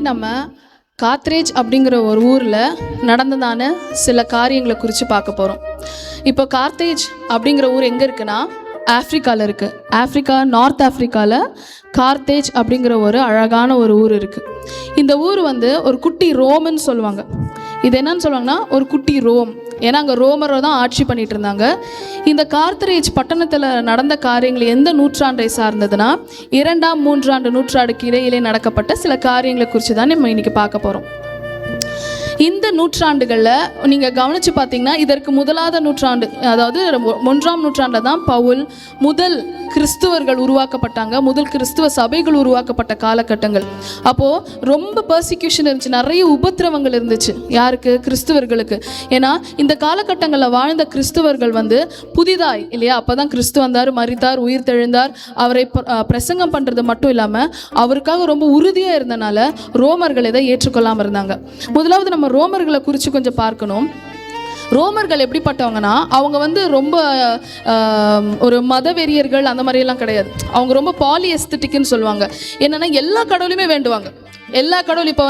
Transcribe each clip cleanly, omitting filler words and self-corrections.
இன்னைக்கு நம்ம காத்ரேஜ் அப்படிங்கிற ஒரு ஊரில் நடந்ததான சில காரியங்களை குறித்து பார்க்க போகிறோம். இப்போ கார்த்தேஜ் அப்படிங்கிற ஊர் எங்கே இருக்குன்னா ஆஃப்ரிக்காவில் இருக்குது. நார்த் ஆஃப்ரிக்காவில் கார்த்தேஜ் அப்படிங்கிற ஒரு அழகான ஒரு ஊர் இருக்குது. இந்த ஊர் ஒரு குட்டி ரோம்னு சொல்லுவாங்க. இது என்னன்னு சொல்லுவாங்கன்னா ஒரு குட்டி ரோம். ஏன்னா அங்கே ரோமரை தான் ஆட்சி பண்ணிட்டு இருந்தாங்க. இந்த கார்த்தரேஜ் பட்டணத்தில் நடந்த காரியங்கள் எந்த நூற்றாண்டை சார்ந்ததுன்னா 2ஆம் 3ஆம் நூற்றாண்டுக்கு இடையிலே நடக்கப்பட்ட சில காரியங்களை குறித்து தான் நம்ம இன்னைக்கு பார்க்க போகிறோம். இந்த நூற்றாண்டுகளில் நீங்கள் கவனித்து பார்த்தீங்கன்னா இதற்கு முதலாவது நூற்றாண்டு, அதாவது 1ஆம் நூற்றாண்டில் தான் பவுல் முதல் கிறிஸ்துவர்கள் உருவாக்கப்பட்டாங்க. முதல் கிறிஸ்துவ சபைகள் உருவாக்கப்பட்ட காலகட்டங்கள். அப்போது ரொம்ப பர்சிக்யூஷன் இருந்துச்சு, நிறைய உபத்திரவங்கள் இருந்துச்சு. யாருக்கு? கிறிஸ்துவர்களுக்கு. ஏன்னா இந்த காலகட்டங்களில் வாழ்ந்த கிறிஸ்துவர்கள் புதிதாய் இல்லையா, அப்போ தான் கிறிஸ்து வந்தார், மரித்தார், உயிர் தெழுந்தார். அவரை பிரசங்கம் பண்ணுறது மட்டும் இல்லாமல் அவருக்காக ரொம்ப உறுதியாக இருந்தனால ரோமர்கள் இதை ஏற்றுக்கொள்ளாமல் இருந்தாங்க. முதலாவது நம்ம ரோமர்களை குறித்து கொஞ்சம் பார்க்கணும். ரோமர்கள் எப்படிப்பட்டவங்கன்னா அவங்க ரொம்ப ஒரு மதவெறியர்கள் அந்த மாதிரியெல்லாம் கிடையாது. அவங்க ரொம்ப பாலிஎஸ்தட்டிக்னு சொல்லுவாங்க. என்னென்னா எல்லா கடவுளையுமே வேண்டுவாங்க. எல்லா கடவுள் இப்போ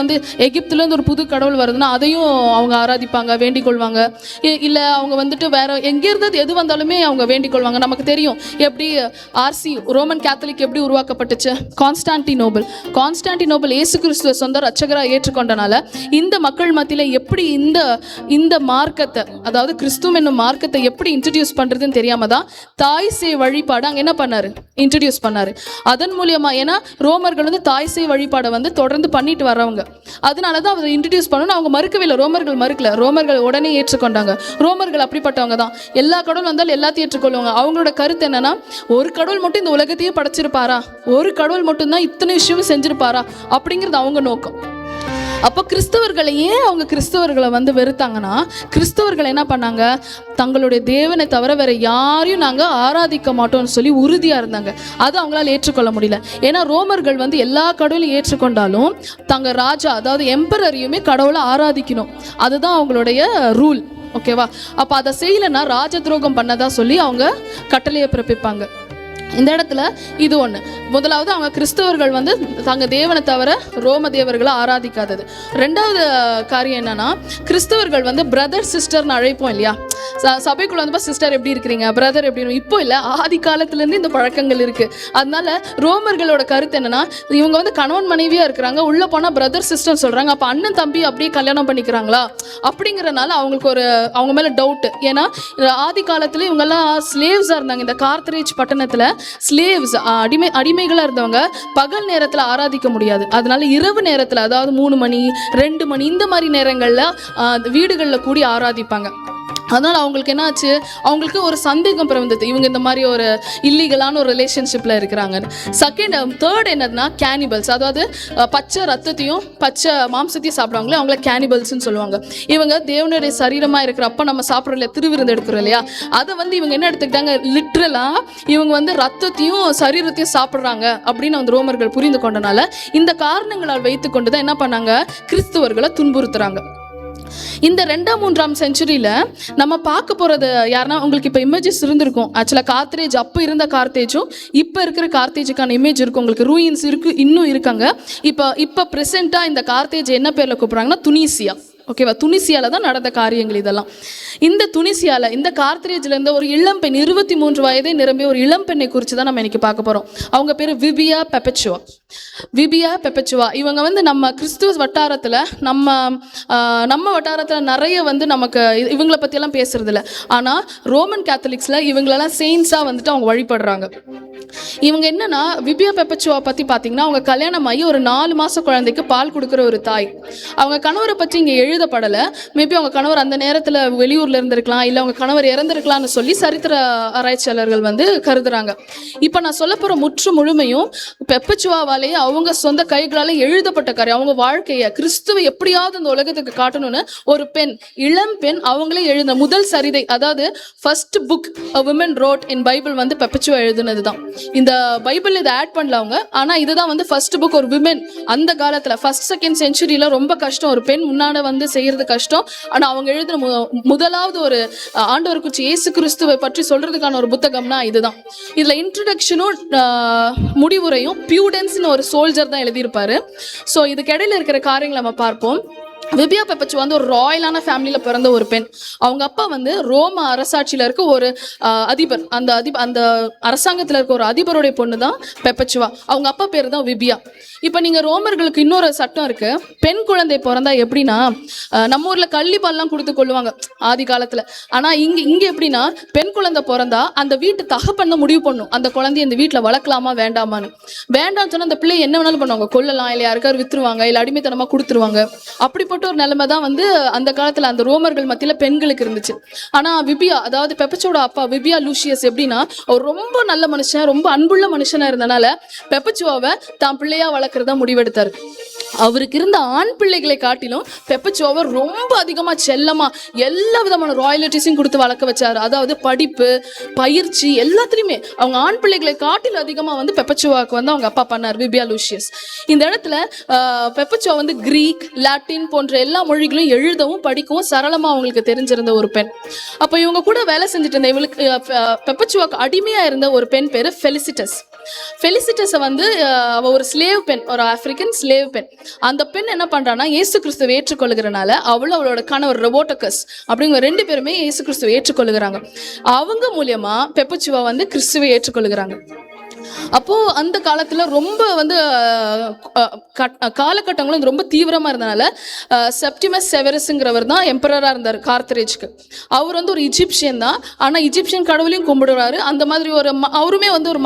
எகிப்துலேருந்து ஒரு புது கடவுள் வருதுன்னா அதையும் அவங்க ஆராதிப்பாங்க, வேண்டிக் கொள்வாங்க. இல்லை அவங்க வேற எங்கேருந்து எது வந்தாலுமே அவங்க வேண்டிக் கொள்வாங்க. நமக்கு தெரியும் எப்படி ஆர்சி ரோமன் கேத்தலிக் எப்படி உருவாக்கப்பட்டுச்சு. கான்ஸ்டான்டினோபிள் இயேசு கிறிஸ்துவ சொந்த ரட்சகராக ஏற்றுக்கொண்டனால இந்த மக்கள் மத்தியில் எப்படி இந்த மார்க்கத்தை, அதாவது கிறிஸ்துவ என்னும் மார்க்கத்தை எப்படி இன்ட்ரடியூஸ் பண்ணுறதுன்னு தெரியாமல் தான் தாய் சேய் வழிபாடு அங்கே என்ன பண்ணார், இன்ட்ரடியூஸ் பண்ணார். அதன் மூலியமாக, ஏன்னா ரோமர்கள் தாய் சேய் வழிபாடை தொடர்ந்து பண்ணிட்டு வரவங்க, அதனால தான் அதை இன்ட்ரடியூஸ் பண்ணணும். அவங்க மறுக்கவே இல்லை, ரோமர்கள் மறுக்கல, ரோமர்கள் உடனே ஏற்றுக்கொண்டாங்க. ரோமர்கள் அப்படிப்பட்டவங்க தான். எல்லா கடவுள் வந்தாலும் எல்லாத்தையும் ஏற்றுக்கொள்வாங்க. அவங்களோட கருத்து என்னன்னா, ஒரு கடவுள் மட்டும் இந்த உலகத்தையே படைச்சிருப்பாரா, ஒரு கடவுள் மட்டும்தான் இத்தனை விஷயம் செஞ்சிருப்பாரா அப்படிங்கிறது அவங்க நோக்கம். அப்போ கிறிஸ்தவர்களை ஏன் அவங்க கிறிஸ்தவர்களை வெறுத்தாங்கன்னா, கிறிஸ்தவர்கள் என்ன பண்ணாங்க, தங்களுடைய தேவனை தவிர வேற யாரையும் நாங்கள் ஆராதிக்க மாட்டோம்னு சொல்லி உறுதியாக இருந்தாங்க. அது அவங்களால ஏற்றுக்கொள்ள முடியல. ஏன்னா ரோமர்கள் எல்லா கடவுளையும் ஏற்றுக்கொண்டாலும் தங்கள் ராஜா, அதாவது எம்பரரையுமே கடவுளை ஆராதிக்கணும். அதுதான் அவங்களுடைய ரூல். ஓகேவா? அப்போ அதை செய்யலைன்னா ராஜ துரோகம் பண்ணதா சொல்லி அவங்க கட்டளையை பிறப்பிப்பாங்க. இந்த இடத்துல இது ஒன்று. முதலாவது அவங்க கிறிஸ்தவர்கள் தங்க தேவனை தவிர ரோம தேவர்களை ஆராதிக்காதது. ரெண்டாவது காரியம் என்னன்னா, கிறிஸ்தவர்கள் பிரதர் சிஸ்டர்னு அழைப்போம் இல்லையா, சபைக்குள்ள சிஸ்டர் எப்படி இருக்கிறீங்க, பிரதர் எப்படி, இப்போ இல்லை, ஆதி காலத்துலேருந்து இந்த பழக்கங்கள் இருக்கு. அதனால ரோமர்களோட கருத்து என்னன்னா, இவங்க கணவன் மனைவியா இருக்கிறாங்க, உள்ள போனால் பிரதர் சிஸ்டர் சொல்றாங்க, அப்போ அண்ணன் தம்பி அப்படியே கல்யாணம் பண்ணிக்கிறாங்களா அப்படிங்கிறனால அவங்களுக்கு அவங்க மேல டவுட். ஏன்னா ஆதி காலத்துல இவங்கெல்லாம் ஸ்லேவ்ஸா இருந்தாங்க. இந்த கார்த்தரேஜ் பட்டணத்துல ஸ்லேவ்ஸ், அடிமைகளா இருந்தவங்க பகல் நேரத்துல ஆராதிக்க முடியாது. அதனால இரவு நேரத்துல, அதாவது 3 மணி 2 மணி இந்த மாதிரி நேரங்கள்ல வீடுகளில் கூடி ஆராதிப்பாங்க. அதனால் அவங்களுக்கு என்ன ஆச்சு, அவங்களுக்கு ஒரு சந்தேகம் பிறந்தது, இவங்க இந்த மாதிரி ஒரு இல்லீகலான ஒரு ரிலேஷன்ஷிப்பில் இருக்கிறாங்க. தேர்ட் என்னதுன்னா கேனிபல்ஸ், அதாவது பச்சை ரத்தத்தையும் பச்சை மாம்சத்தையும் சாப்பிடுவாங்களே அவங்கள கேனிபல்ஸ்ன்னு சொல்லுவாங்க. இவங்க தேவனுடைய சரீரமாக இருக்கிறப்ப நம்ம சாப்பிட்றோம் இல்லையா, திருவிருந்து எடுக்கிறோம் இல்லையா, அதை இவங்க என்ன எடுத்துக்கிட்டாங்க, லிட்ரலாக இவங்க ரத்தத்தையும் சரீரத்தையும் சாப்பிட்றாங்க அப்படின்னு ரோமர்கள் புரிந்து கொண்டனால இந்த காரணங்களால் வைத்து கொண்டு தான் என்ன பண்ணாங்க, கிறிஸ்துவர்களை துன்புறுத்துறாங்க. இந்த 2ஆம் 3ஆம் செஞ்சுரியில் நம்ம பார்க்க போகிறது யாருன்னா, உங்களுக்கு இப்போ இமேஜஸ் இருந்திருக்கும். ஆக்சுவலாக கார்த்தேஜ், அப்போ இருந்த கார்த்தேஜும் இப்போ இருக்கிற கார்த்தேஜுக்கான இமேஜ் இருக்கும். உங்களுக்கு ரூயின்ஸ் இருக்குது, இன்னும் இருக்காங்க. இப்போ ப்ரெசென்ட்டாக இந்த கார்த்தேஜ் என்ன பேரில் கூப்பிட்றாங்கன்னா துனிசியா. ஓகேவா? துனிசியாவில் தான் நடந்த காரியங்கள் இதெல்லாம். இந்த துனிசியாவில் இந்த கார்த்தரேஜில் இருந்த ஒரு இளம்பெண், 23 வயதை நிரம்பிய ஒரு இளம்பெண்ணை குறித்து தான் நம்ம இன்னைக்கு பார்க்க போகிறோம். அவங்க பேர் விபியா பெப்பச்சுவா. இவங்க நம்ம கிறிஸ்துவ வட்டாரத்தில், நம்ம வட்டாரத்தில் நிறைய நமக்கு இவங்களை பற்றியெல்லாம் பேசுறதில்ல. ஆனால் ரோமன் கேத்தலிக்ஸில் இவங்களெல்லாம் செயின்ஸாக அவங்க வழிபடுறாங்க. இவங்க என்னன்னா, விபியா பெப்பச்சுவா பற்றி பார்த்தீங்கன்னா, அவங்க கல்யாணமாகி ஒரு 4 மாத குழந்தைக்கு பால் கொடுக்குற ஒரு தாய். அவங்க கணவரை பற்றி இங்கே எழுதப்படலை. மேபி அவங்க கணவர் அந்த நேரத்தில் வெளியூரில் இருந்திருக்கலாம், இல்லை அவங்க கணவர் இறந்திருக்கலாம்னு சொல்லி சரித்திர ஆராய்ச்சியாளர்கள் கருதுறாங்க. இப்போ நான் சொல்ல போகிற முழுமையும் பெப்பச்சுவாவாலேயே அவங்க சொந்த கைகளால் எழுதப்பட்ட காரியம். அவங்க வாழ்க்கையை, கிறிஸ்துவை எப்படியாவது இந்த உலகத்துக்கு காட்டணும்னு ஒரு பெண், இளம் பெண், அவங்களே எழுதின முதல் சரிதை, அதாவது first book a woman wrote in Bible பெப்பச்சுவா எழுதுனது தான். இந்த பைபிள் இதை ஆட் பண்ணல அவங்க, ஆனால் இதுதான் ஃபர்ஸ்ட் புக் ஒரு விமென். அந்த காலத்தில் 1st 2nd செஞ்சுரியில் ரொம்ப கஷ்டம், ஒரு பெண் முன்னாடி செய்யறது கஷ்டம். ஆனால் அவங்க எழுதின முதலாவது ஒரு ஆண்டவர் குறித்து இயேசு கிறிஸ்துவை பற்றி சொல்றதுக்கான ஒரு புத்தகம்னா இதுதான். இதுல இன்ட்ரோடக்ஷனும் முடிவுரையும் பியூடன்ஸ்னு ஒரு சோல்ஜர் தான் எழுதியிருப்பாரு. ஸோ இதுக்கு இடையில இருக்கிற காரியங்களை நம்ம பார்ப்போம். விபியா பெப்பச்சுவா வந்து ஒரு ராயலான ஃபேமிலியில பிறந்த ஒரு பெண். அவங்க அப்பா வந்து ரோம அரசாட்சியில இருக்க ஒரு அதிபர். அந்த அரசாங்கத்துல இருக்க ஒரு அதிபருடைய பொண்ணு தான் பெப்பச்சுவா. அவங்க அப்பா பேர் தான் விபியா. இப்ப நீங்க ரோமர்களுக்கு இன்னொரு சட்டம் இருக்கு. பெண் குழந்தை பிறந்தா எப்படின்னா, நம்ம ஊர்ல கள்ளிப்பால்லாம் கொடுத்து கொள்ளுவாங்க ஆதி காலத்துல. ஆனா இங்க எப்படின்னா, பெண் குழந்தை பிறந்தா அந்த வீட்டு தகப்பன் தான் முடிவு பண்ணும் அந்த குழந்தைய இந்த வீட்டுல வளர்க்கலாமா வேண்டாமான்னு. வேண்டாம்னு சொன்னா அந்த பிள்ளை என்ன வேணாலும் பண்ணுவாங்க, கொல்லலாம், இல்ல யாருக்காரு வித்துருவாங்க, இல்ல அடிமைத்தனமா கொடுத்துருவாங்க. அப்படிப்பட்ட ஒரு நிலைமை தான் வந்து அந்த காலத்துல அந்த ரோமர்கள் மத்தியில பெண்களுக்கு இருந்துச்சு. ஆனா விபியா, அதாவது பெப்பச்சோட அப்பா விபியா லூசியஸ் எப்படின்னா, அவர் ரொம்ப நல்ல மனுஷன், ரொம்ப அன்புள்ள மனுஷனா இருந்தனால பெப்பச்சுவாவை தான் பிள்ளையா வளர்க்கறதா முடிவெடுத்தாரு. அவருக்கு இருந்த ஆண் பிள்ளைகளை காட்டிலும் பெப்பச்சுவாவை ரொம்ப அதிகமா செல்லமா எல்லா விதமான ராயலிட்டிஸையும் கொடுத்து வளர்க்க வச்சாரு. அதாவது படிப்பு, பயிற்சி எல்லாத்துலயுமே அவங்க ஆண் பிள்ளைகளை காட்டிலும் அதிகமா வந்து பெப்பச்சுவாவுக்கு வந்து அவங்க அப்பா பண்ணார், விபியா லூசியஸ். இந்த இடத்துல பெப்பச்சுவா வந்து கிரீக், லாட்டின் போன்ற எல்லா மொழிகளையும் எழுதவும் படிக்கவும் சரளமா அவங்களுக்கு தெரிஞ்சிருந்த ஒரு பெண். அப்ப இவங்க கூட வேலை செஞ்சுட்டு இருந்த இவளுக்கு பெப்பச்சுவாக்கு அடிமையா இருந்த ஒரு பெண் பேரு ஃபெலிசிட்டஸ். ஃபெலிசிட்டஸை வந்து அவ ஒரு ஸ்லேவ் பெண், ஒரு ஆப்பிரிக்கன் ஸ்லேவ் பெண். அந்த பெண் என்ன பண்றான்னா, இயேசு கிறிஸ்துவை ஏற்றுக்கொள்கிறனால அவளோட கணவர் ரொபோட்டக்கஸ் அப்படிங்கிற 2 பேருமே இயேசு கிறிஸ்துவை ஏற்றுக்கொள்கிறாங்க. அவங்க மூலியமா பெப்பச்சுவா வந்து கிறிஸ்துவை ஏற்றுக்கொள்கிறாங்க. அப்போ அந்த காலத்துல ரொம்ப வந்து காலகட்டங்களும் ரொம்ப தீவிரமா இருந்தனால செப்டிமஸ் செவரஸ்ங்கிறவர் தான் எம்பரரா இருந்தார் கார்த்தரேஜ்க்கு. அவர் வந்து ஒரு இஜிப்சியன் தான். ஆனா இஜிப்சியன் கடவுளையும் கும்பிடுவாரு. அந்த மாதிரி ஒரு அவருமே வந்து ஒரு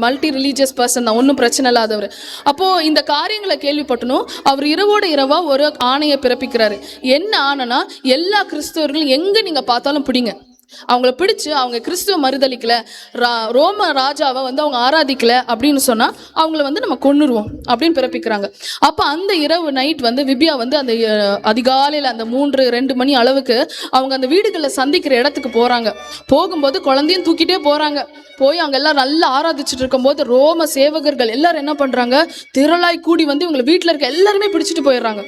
மல்டி ரிலீஜியஸ் பர்சன் தான், ஒன்றும் பிரச்சனை இல்லாதவர். அப்போ இந்த காரியங்களை கேள்விப்பட்டனும் அவர் இரவோட இரவா ஒரு ஆணையை பிறப்பிக்கிறாரு. என்ன ஆணைனா, எல்லா கிறிஸ்தவர்களும் எங்க நீங்க பார்த்தாலும் பிடிங்க, அவங்கள பிடிச்சு அவங்க கிறிஸ்துவ மறுதளிக்கல, ரோம ராஜாவை வந்து அவங்க ஆராதிக்கல அப்படின்னு சொன்னா அவங்கள வந்து நம்ம கொன்னுருவோம் அப்படின்னு பிறப்பிக்கிறாங்க. அப்ப அந்த இரவு நைட் வந்து விபியா வந்து அந்த அதிகாலையில அந்த 3-2 மணி அளவுக்கு அவங்க அந்த வீடுகளில் சந்திக்கிற இடத்துக்கு போறாங்க. போகும்போது குழந்தையும் தூக்கிட்டே போறாங்க. போய் அவங்க எல்லாம் நல்லா ஆராதிச்சுட்டு இருக்கும் போது ரோம சேவகர்கள் எல்லாரும் என்ன பண்றாங்க, திரளாய் கூடி வந்து இவங்களை வீட்டுல இருக்க எல்லாருமே பிடிச்சிட்டு போயிடுறாங்க.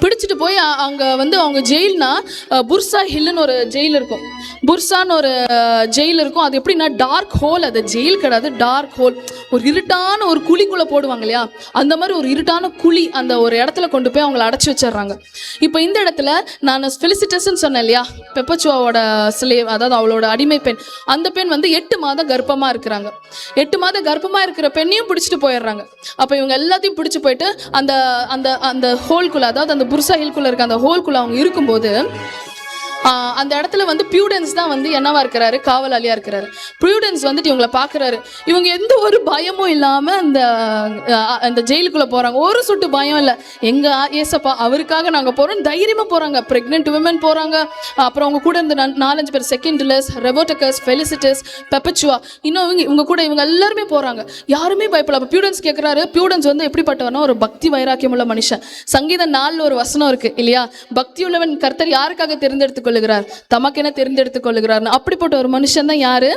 பிடிச்சிட்டு போய் அங்க வந்து அவங்க ஜெயில்னா புர்சா ஹில்லுன்னு ஒரு ஜெயில் இருக்கும். புர்சான்னு ஒரு ஜெயில் இருக்கும். அது எப்படின்னா டார்க் ஹோல், அது ஜெயில் கிடையாது, டார்க் ஹோல். ஒரு இருட்டான ஒரு குழிக்குள்ள போடுவாங்க இல்லையா, அந்த மாதிரி ஒரு இருட்டான குழி, அந்த ஒரு இடத்துல கொண்டு போய் அவங்களை அடைச்சி வச்சிடுறாங்க. இப்போ இந்த இடத்துல நான் ஃபெலிசிட்டஸ்ன்னு சொன்னேன் இல்லையா, பெப்பச்சுவாவோட ஸ்லேவ், அதாவது அவளோட அடிமை பெண். அந்த பெண் வந்து 8 மாதம் கர்ப்பமா இருக்கிறாங்க. 8 மாதம் கர்ப்பமா இருக்கிற பெண்ணையும் பிடிச்சிட்டு போயிடுறாங்க. அப்போ இவங்க எல்லாத்தையும் பிடிச்சி போயிட்டு அந்த அந்த அந்த ஹோல்குள்ள, அதாவது அந்த புர்சா ஹில்குள்ள இருக்க அந்த ஹோல்குள்ள அவங்க இருக்கும்போது அந்த இடத்துல வந்து பியூடன்ஸ் தான் வந்து என்னவா இருக்கிறாரு, காவலாளியா இருக்கிறாரு. பியூடன்ஸ் வந்துட்டு இவங்களை பாக்குறாரு. இவங்க எந்த ஒரு பயமும் இல்லாம அந்த ஜெயிலுக்குள்ள போறாங்க. ஒரு சொட்டு பயம் இல்லை. எங்க ஏசப்பா அவருக்காக நாங்க போறோம் தைரியமா போறாங்க. பிரெக்னென்ட் விமன் போறாங்க. அப்புறம் அவங்க கூட இந்த 4-5 பேர், செகண்டலஸ், ரெபோட்டக்கஸ், ஃபெலிசிட்டஸ், பெப்பச்சுவா, இன்னும் இவங்க கூட இவங்க எல்லாருமே போறாங்க. யாருமே பயப்படல. பியூடன்ஸ் கேட்கிறாரு. பியூடன்ஸ் வந்து எப்படிப்பட்டவனா, ஒரு பக்தி வைராக்கியம் உள்ள மனுஷன். சங்கீதம் 4 ஒரு வசனம் இருக்கு இல்லையா, பக்தி உள்ளவன் கர்த்தர் யாருக்காக தெரிந்தெடுத்து கொள்ளுகிறார், தமக்கென தெரிந்தெடுத்துக் கொள்ளுகிறார். அப்படிப்பட்ட ஒரு மனுஷன் தான் யாரு,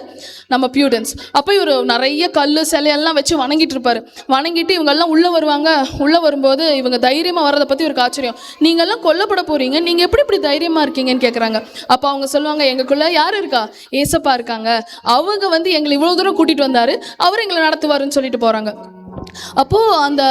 நம்ம பியூடன்ஸ். அப்ப இவர் நிறைய கல்லு சிலையெல்லாம் வச்சு வணங்கிட்டு இருப்பாரு. வணங்கிட்டு இவங்க எல்லாம் உள்ள வருவாங்க. உள்ள வரும்போது இவங்க தைரியமா வர்றதை பத்தி ஒரு ஆச்சரியம். நீங்க எல்லாம் கொல்லப்பட போறீங்க, நீங்க எப்படி இப்படி தைரியமா இருக்கீங்கன்னு கேக்குறாங்க. அப்ப அவங்க சொல்லுவாங்க, எங்களுக்குள்ள யாரு இருக்கா, ஏசப்பா இருக்காங்க. அவங்க வந்து எங்களை இவ்வளவு தூரம் கூட்டிட்டு வந்தாரு, அவர் எங்களை நடத்துவாருன்னு சொல்லிட்டு போறாங்க. அப்போ அந்த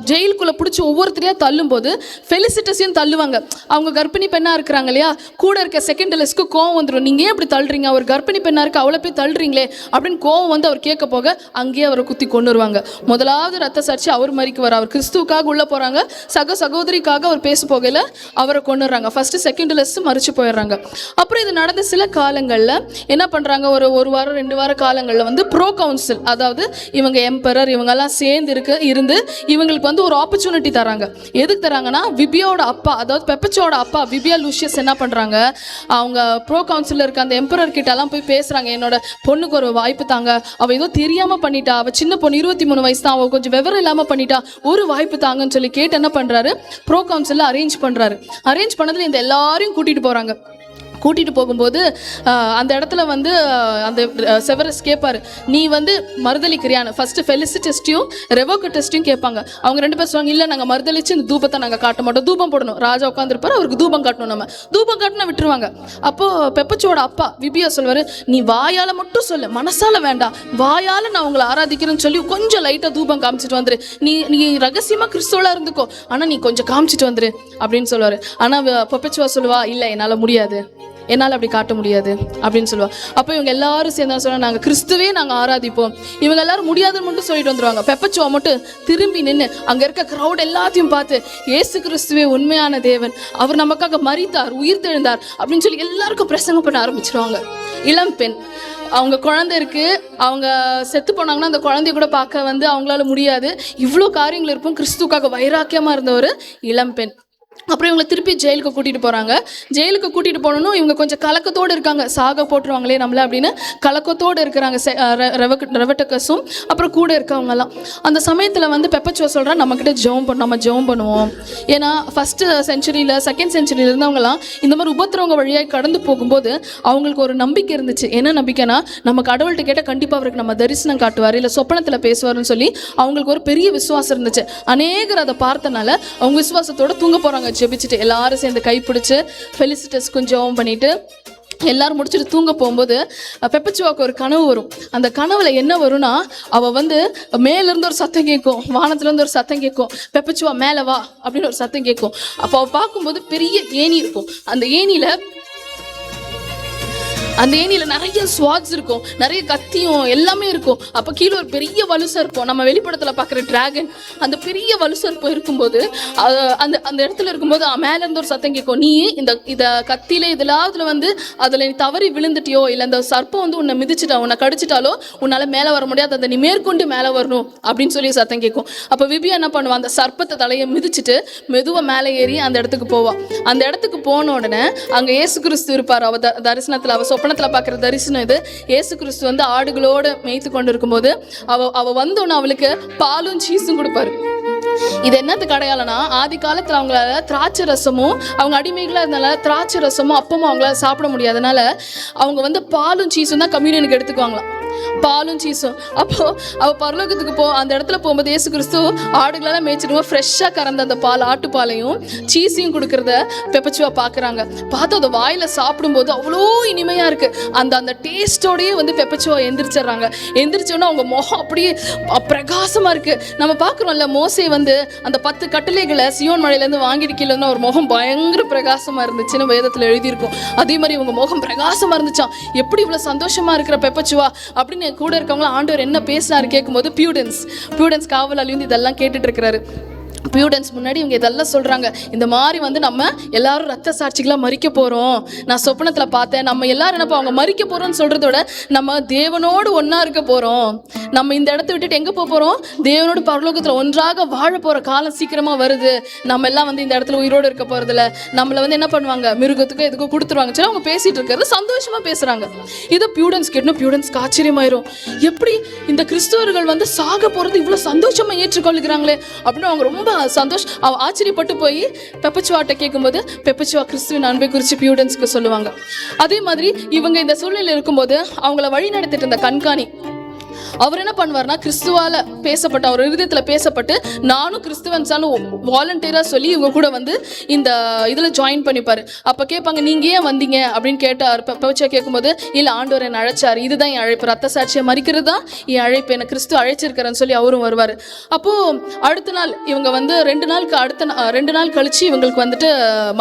ஜெயிலுக்குள்ள பிடிச்சி ஒவ்வொருத்தரையா தள்ளும் போது ஃபெலிசிட்டஸையும் தள்ளுவாங்க. அவங்க கர்ப்பிணி பெண்ணா இருக்கிறாங்க இல்லையா, கூட இருக்க செகண்டலஸ்க்கு கோவம் வந்துடும். நீங்க ஏன் அப்படி தள்ளுறீங்க, அவர் கர்ப்பிணி பெண்ணா இருக்கு, அவளை போய் தள்ளுறீங்களே அப்படின்னு கோவம் வந்து அவர் கேட்க போக அங்கேயே அவரை குத்தி கொண்டுருவாங்க. முதலாவது ரத்த சாட்சி அவர் மறிக்குவார். அவர் கிறிஸ்துவுக்காக உள்ள போறாங்க. சகோதரிக்காக அவர் பேச போகையில அவரை கொண்டுறாங்க. ஃபர்ஸ்ட் செகண்டலஸ் மறிச்சு போயிடுறாங்க. அப்புறம் இது நடந்த சில காலங்கள்ல என்ன பண்றாங்க, ஒரு வாரம் 2 வார காலங்கள்ல வந்து ப்ரோ கவுன்சில், அதாவது இவங்க எம்பரர் இவங்க எல்லாம் சேர்ந்து இருந்து இவங்களுக்கு வந்து ஒரு ஆப்பர்ச்சுனிட்டி தராங்க. எதுக்கு தராங்கன்னா, விபியாவோட அப்பா, அதாவது பெப்பச்சுவோட அப்பா விபியா லூசியஸ் என்ன பண்றாங்க, அவங்க ப்ரோ கவுன்சிலர் இருக்க அந்த எம்பரர் கிட்ட எல்லாம் போய் பேசுறாங்க. என்னோட பொண்ணுக்கு ஒரு வாய்ப்பு தாங்க, அவ ஏதோ தெரியாம பண்ணிட்டா, அவ சின்ன பொண்ணு 23 வயசு தான், அவ கொஞ்சம் விவரம் இல்லாம பண்ணிட்டா, ஒரு வாய்ப்பு தாங்கன்னு சொல்லி கேட்டு என்ன பண்றாரு, ப்ரோ கவுன்சில அரேஞ்ச் பண்றாரு. அரேஞ்ச் பண்ணதுல இந்த எல்லாரையும் கூட்டிட்டு போறாங்க. கூட்டிகிட்டு போகும்போது அந்த இடத்துல வந்து அந்த செவரஸ் கேட்பார், நீ வந்து மறுதளிக்கிறியான்னு. ஃபஸ்ட்டு ஃபெலிசிட்டஸ்ட்டையும் ரெவோகட்டஸ்ட்டையும் கேட்பாங்க. அவங்க 2 பேர் சொல்லுவாங்க, இல்லை நாங்கள் மறுதளிச்சு இந்த தூபத்தை நாங்கள் காட்ட மாட்டோம், தூபம் போடணும். ராஜா உட்காந்துருப்பார், அவருக்கு தூபம் காட்டணும், நம்ம தூபம் காட்டினா விட்டுருவாங்க. அப்போது பெப்பச்சோட அப்பா விபியா சொல்வார், நீ வாயால் மட்டும் சொல்லு, மனசால வேண்டாம், வாயால் நான் உங்களை ஆராதிக்கிறேன்னு சொல்லி கொஞ்சம் லைட்டாக தூபம் காமிச்சிட்டு வந்துரு, நீ ரகசியமாக கிறிஸ்துவலாக இருந்துக்கோ, ஆனால் நீ கொஞ்சம் காமிச்சிட்டு வந்துரு அப்படின்னு சொல்லுவார். ஆனால் பெப்பச்சுவா சொல்லுவா, இல்லை என்னால் முடியாது, என்னால் அப்படி காட்ட முடியாது அப்படின்னு சொல்லுவாள். அப்போ இவங்க எல்லாரும் சேர்ந்து சொன்னால், நாங்கள் கிறிஸ்துவே நாங்கள் ஆராதிப்போம். இவங்க எல்லாரும் முடியாதுன்னு மட்டும் சொல்லிட்டு வந்துடுவாங்க. பெப்பச்சுவா மட்டும் திரும்பி நின்று அங்கே இருக்க க்ரௌட் எல்லாத்தையும் பார்த்து, இயேசு கிறிஸ்துவே உண்மையான தேவன், அவர் நமக்காக மரித்தார், உயிர் தெழுந்தார் அப்படின்னு சொல்லி எல்லாருக்கும் பிரசங்கம் பண்ண ஆரம்பிச்சிருவாங்க. இளம் பெண், அவங்க குழந்தை இருக்குது, அவங்க செத்து போனாங்கன்னா அந்த குழந்தைய கூட பார்க்க வந்து அவங்களால முடியாது. இவ்வளோ காரியங்கள் இருக்கும். கிறிஸ்துக்காக வைராக்கியமாக இருந்த ஒரு இளம் பெண். அப்புறம் இவங்களை திருப்பி ஜெயிலுக்கு கூட்டிகிட்டு போகிறாங்க. ஜெயிலுக்கு கூட்டிகிட்டு போனோன்னு இவங்க கொஞ்சம் கலக்கத்தோடு இருக்காங்க, சாக போட்டுருவாங்களே நம்மளை அப்படின்னு கலக்கத்தோடு இருக்கிறாங்க ரெவட்டக்கஸும் அப்புறம் கூட இருக்கவங்கலாம். அந்த சமயத்தில் வந்து பெப்பச்சுவா சொல்கிறா, நம்மக்கிட்ட நம்ம ஜெபம் பண்ணுவோம். ஏன்னா ஃபஸ்ட்டு செஞ்சுரியில் செகண்ட் செஞ்சுரியில் இருந்தவங்கலாம் இந்த மாதிரி உபத்திரவங்க வழியாக கடந்து போகும்போது அவங்களுக்கு ஒரு நம்பிக்கை இருந்துச்சு. என்ன நம்பிக்கைனா, நம்ம கடவுள்கிட்ட கேட்டால் கண்டிப்பாக அவருக்கு நம்ம தரிசனம் காட்டுவார், இல்லை சொப்பனத்தில் பேசுவார்னு சொல்லி அவங்களுக்கு ஒரு பெரிய விசுவாசம் இருந்துச்சு. அநேகர் அதை பார்த்தனால அவங்க விசுவாசத்தோடு தூங்க போகிறாங்க. ஜெபிச்சுட்டு எல்லாரும் சேர்ந்து கைப்பிடிச்சு ஃபெலிசிட்டஸ் கொஞ்சம் பண்ணிட்டு எல்லாரும் முடிச்சுட்டு தூங்க போகும்போது பெப்பச்சுவாக்கு ஒரு கனவு வரும். அந்த கனவுல என்ன வரும்னா, அவள் வந்து மேலேருந்து ஒரு சத்தம் கேட்கும், வானத்துலேருந்து ஒரு சத்தம் கேட்கும், பெப்பச்சுவா மேலே வா அப்படின்னு ஒரு சத்தம் கேட்கும். அப்போ அவள் பார்க்கும்போது பெரிய ஏணி இருக்கும். அந்த ஏணியில் நிறைய ஸ்வாட்ஸ் இருக்கும், நிறைய கத்தியும் எல்லாமே இருக்கும். அப்போ கீழே ஒரு பெரிய வலுசர்ப்பம், நம்ம வெளிப்படத்தில் பார்க்குற டிராகன், அந்த பெரிய வலுசர்ப்பம் இருக்கும்போது அந்த இடத்துல இருக்கும்போது மேலேருந்து ஒரு சத்தம் கேட்கும், நீ இதை கத்தியில் இதெல்லாம் வந்து அதில் நீ தவறி விழுந்துட்டியோ, இல்லை அந்த சர்ப்பம் வந்து உன்னை மிதிச்சிட்டா, உன்னை கடிச்சிட்டாலோ உன்னால் மேலே வர முடியாது, அதை நீ மேற்கொண்டு மேலே வரணும் அப்படின்னு சொல்லி சத்தம் கேட்கும். அப்போ விபியா என்ன பண்ணுவான், அந்த சர்ப்பத்தை தலையை மிதிச்சுட்டு மெதுவாக மேலே ஏறி அந்த இடத்துக்கு போவான். அந்த இடத்துக்கு போன உடனே அங்கே இயேசு கிறிஸ்து இருப்பார். அவள் தரிசனத்தில், அவள் சொப்பனத்தில் பார்க்குற தரிசனம் இது. இயேசு கிறிஸ்து வந்து ஆடுகளோடு மேய்த்து கொண்டு இருக்கும்போது அவள் வந்தோன்னு அவளுக்கு பாலும் சீஸும் கொடுப்பாரு. இது என்னத்துக்கு அடையாளம்னா, ஆதி காலத்தில் அவங்களால திராட்சை ரசமும், அவங்க அடிமைகளாக இருந்தனால திராட்சை ரசமும் அப்பமும் அவங்களால சாப்பிட முடியாதனால அவங்க வந்து பாலும் சீஸும் தான் கம்யூனியனுக்கு எடுத்துக்குவாங்களாம், பாலும் சீஸும். அப்போ அவள் பரலோகத்துக்கு அந்த இடத்துல போகும்போது இயேசு கிறிஸ்து ஆடுகளெல்லாம் மேய்ச்சிடுவோம், ஃப்ரெஷ்ஷாக கறந்த அந்த பால், ஆட்டுப்பாலையும் சீஸையும் கொடுக்கறத பெப்பச்சுவா பார்க்குறாங்க. பார்த்து அதை வாயில் சாப்பிடும்போது அவ்வளோ இனிமையாக இருக்குது. அந்த டேஸ்ட்டோடையே வந்து பெப்பச்சுவா எந்திரிச்சிட்றாங்க. எந்திரிச்சோன்னா அவங்க முகம் அப்படியே பிரகாசமாக இருக்குது. நம்ம பார்க்குறோம்ல, மோசே வந்து அந்த 10 கட்டளைகளை சியோன் மலையிலேருந்து வாங்கிட்டு கீழே வந்து ஒரு முகம் பயங்கர பிரகாசமாக இருந்துச்சுன்னு வேதத்தில் எழுதியிருக்கும். அதே மாதிரி இவங்க முகம் பிரகாசமாக இருந்துச்சான். எப்படி இவ்வளோ சந்தோஷமாக இருக்கிற பெப்பச்சுவா அப்படின்னு கூட இருக்கவங்களாம் ஆண்டவர் என்ன பேசினாரு கேட்கும்போது பியூடன்ஸ் காவலாளி வந்து இதெல்லாம் கேட்டுட்டு இருக்கிறாரு. பியூடன்ஸ் முன்னாடி இவங்க இதெல்லாம் சொல்கிறாங்க, இந்த மாதிரி வந்து நம்ம எல்லாரும் ரத்த சாட்சிகளாக மறிக்க போகிறோம், நான் சொப்பனத்தில் பார்த்தேன், நம்ம எல்லாரும் என்னப்பா அவங்க மறிக்க போகிறோம்னு சொல்கிறதோட நம்ம தேவனோடு ஒன்றா இருக்க போகிறோம், நம்ம இந்த இடத்த விட்டுட்டு எங்கே போக போகிறோம், தேவனோடு பரலோகத்தில் ஒன்றாக வாழ போகிற காலம் சீக்கிரமாக வருது, நம்ம எல்லாம் வந்து இந்த இடத்துல உயிரோடு இருக்க போகிறதில்ல, நம்மளை வந்து என்ன பண்ணுவாங்க, மிருகத்துக்கும் எதுக்கும் கொடுத்துருவாங்க சரி. அவங்க பேசிகிட்டு இருக்கிறது சந்தோஷமாக பேசுகிறாங்க. இதை பியூடன்ஸ் கேட்டணும், பியூடன்ஸ்க்கு ஆச்சரியமாயிரும், எப்படி இந்த கிறிஸ்தவர்கள் வந்து சாக போகிறது இவ்வளோ சந்தோஷமாக ஏற்றுக்கொள்கிறாங்களே அப்படின்னு அவங்க ரொம்ப ஆச்சரியப்பட்டு போய் பெப்பச்சுவாட்ட கேட்கும்போது பெப்பச்சுவா கிறிஸ்துவின் அன்பை குறித்து பியூடன்ஸ்க்கு சொல்லுவாங்க. அதே மாதிரி இவங்க இந்த சூழ்நிலையில் இருக்கும்போது அவங்கள வழி நடத்திட்டு இருந்த கண்காணி அவர் என்ன பண்ணுவார்னா, கிறிஸ்துவால பேசப்பட்ட, அவர் இருதயத்தில் பேசப்பட்டு நானும் கிறிஸ்துவன் வாலண்டியராக சொல்லி இவங்க கூட வந்து இந்த இதில் ஜாயின் பண்ணிப்பார். அப்போ கேட்பாங்க, நீங்கள் ஏன் வந்தீங்க அப்படின்னு கேட்டார். பெப்பச்சுவா கேட்கும்போது, இல்லை ஆண்டவர் என்னை அழைச்சார், இதுதான் என் அழைப்பு, ரத்த சாட்சியை மறிக்கிறது தான் என் அழைப்பு, என்னை கிறிஸ்து அழைச்சிருக்கிறேன்னு சொல்லி அவரும் வருவார். அப்போது அடுத்த நாள் இவங்க வந்து 2 நாள் கழிச்சு இவங்களுக்கு வந்துட்டு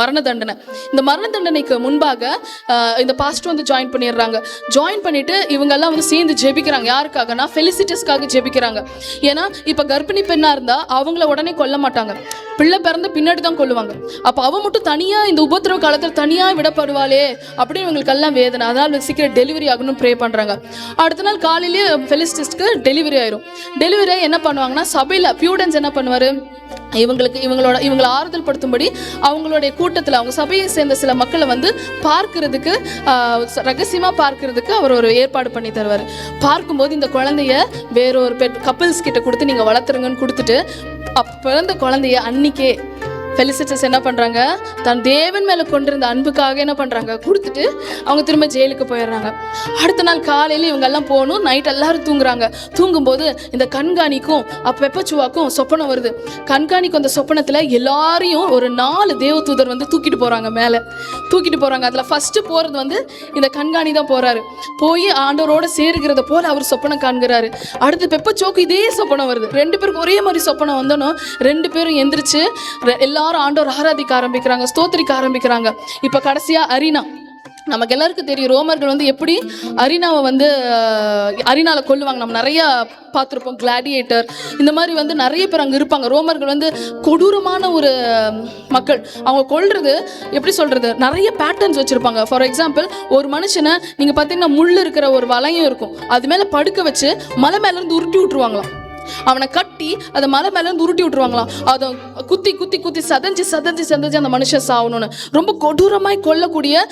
மரண தண்டனை. இந்த மரண தண்டனைக்கு முன்பாக இந்த பாஸ்டர் வந்து ஜாயின் பண்ணிடுறாங்க. ஜாயின் பண்ணிட்டு இவங்கெல்லாம் வந்து சேர்ந்து ஜெபிக்கிறாங்க. யாருக்காக, ஃபெலிசிட்டஸ்க்காக ஜெபிக்கிறாங்க. ஏன்னா இப்போ கர்ப்பிணி பெண்ணா இருந்தா அவங்கள உடனே கொல்ல மாட்டாங்க, பிள்ளை பிறந்த பின்னாடி தான் கொல்லுவாங்க. அப்போ அவ மட்டும் தனியா இந்த உபத்திரவ காலத்தில் தனியா விடப்படுவாளே அப்படின்னு இவங்களுக்கு எல்லாம் வேதனை. அதனால சீக்கிரம் டெலிவரி ஆகணும்னு ப்ரே பண்றாங்க. அடுத்த நாள் காலையிலேயே ஃபெலிசிட்டஸ்க்கு டெலிவரி ஆயிரும். டெலிவரி என்ன பண்ணுவாங்கன்னா, சபையில பியூடன்ஸ் என்ன பண்ணுவாரு, இவங்களை ஆறுதல் படுத்தும்படி அவங்களுடைய கூட்டத்தில் அவங்க சபையை சேர்ந்த சில மக்களை வந்து பார்க்கறதுக்கு, ரகசியமாக பார்க்கறதுக்கு அவர் ஒரு ஏற்பாடு பண்ணி தருவார். பார்க்கும்போது இந்த குழந்தைய வேறொரு கப்பிள்ஸ் கிட்ட கொடுத்து நீங்கள் வளர்த்துருங்கன்னு கொடுத்துட்டு பிறந்த குழந்தைய அன்னைக்கே ஃபெலிசிட்டஸ் என்ன பண்ணுறாங்க, தன் தேவன் மேலே கொண்டிருந்த அன்புக்காக என்ன பண்ணுறாங்க, கொடுத்துட்டு அவங்க திரும்ப ஜெயிலுக்கு போயிடுறாங்க. அடுத்த நாள் காலையில் இவங்கெல்லாம் போகணும். நைட் எல்லாரும் தூங்குறாங்க. தூங்கும்போது இந்த கண்காணிக்கும் பெப்பச்சுவாக்கும் சொப்பனம் வருது. கண்காணிக்கும் அந்த சொப்பனத்தில் எல்லாரையும் ஒரு 4 தேவதூதர் வந்து தூக்கிட்டு போகிறாங்க, மேலே தூக்கிட்டு போகிறாங்க. அதில் ஃபஸ்ட்டு போகிறது வந்து இந்த கண்காணி தான் போகிறாரு. போய் ஆண்டவரோட சேருகிறத போல அவர் சொப்பனம் காண்கிறாரு. அடுத்து பெப்பச்சுவாக்கு இதே சொப்பனம் வருது. 2 பேருக்கு ஒரே மாதிரி சொப்பனம் வந்தோன்னு 2 பேரும் எந்திரிச்சு எல்லாரும் ஆண்டவர் ஆராதிக்க ஆரம்பிக்கிறாங்க, ஸ்தோத்திரிக்க ஆரம்பிக்கிறாங்க. இப்போ கடைசியா அரினா, நமக்கு எல்லாருக்கும் தெரியும் ரோமர்கள் வந்து எப்படி அரினாவை வந்து அரினால கொல்லுவாங்க. நம்ம நிறைய பார்த்துருப்போம். கிளாடியேட்டர் இந்த மாதிரி வந்து நிறைய பேர் அங்கே இருப்பாங்க. ரோமர்கள் வந்து கொடூரமான ஒரு மக்கள். அவங்க கொல்றது எப்படி சொல்றது, நிறைய பேட்டர்ன்ஸ் வச்சிருப்பாங்க. ஃபார் எக்ஸாம்பிள், ஒரு மனுஷனை நீங்க பார்த்தீங்கன்னா முள் இருக்கிற ஒரு வளையம் இருக்கும், அது மேலே படுக்க வச்சு மலை மேல இருந்து உருட்டி விட்டுருவாங்களாம். அவனை கட்டி அதை மலை மேல இருந்து உருட்டி விட்டுருவாங்களாம். அதை குத்தி குத்தி குத்தி சதஞ்சு சதஞ்சு சதஞ்சு அந்த மனுஷன் சாகணும்னு ரொம்ப கொடூரமாய் கொல்லக்கூடிய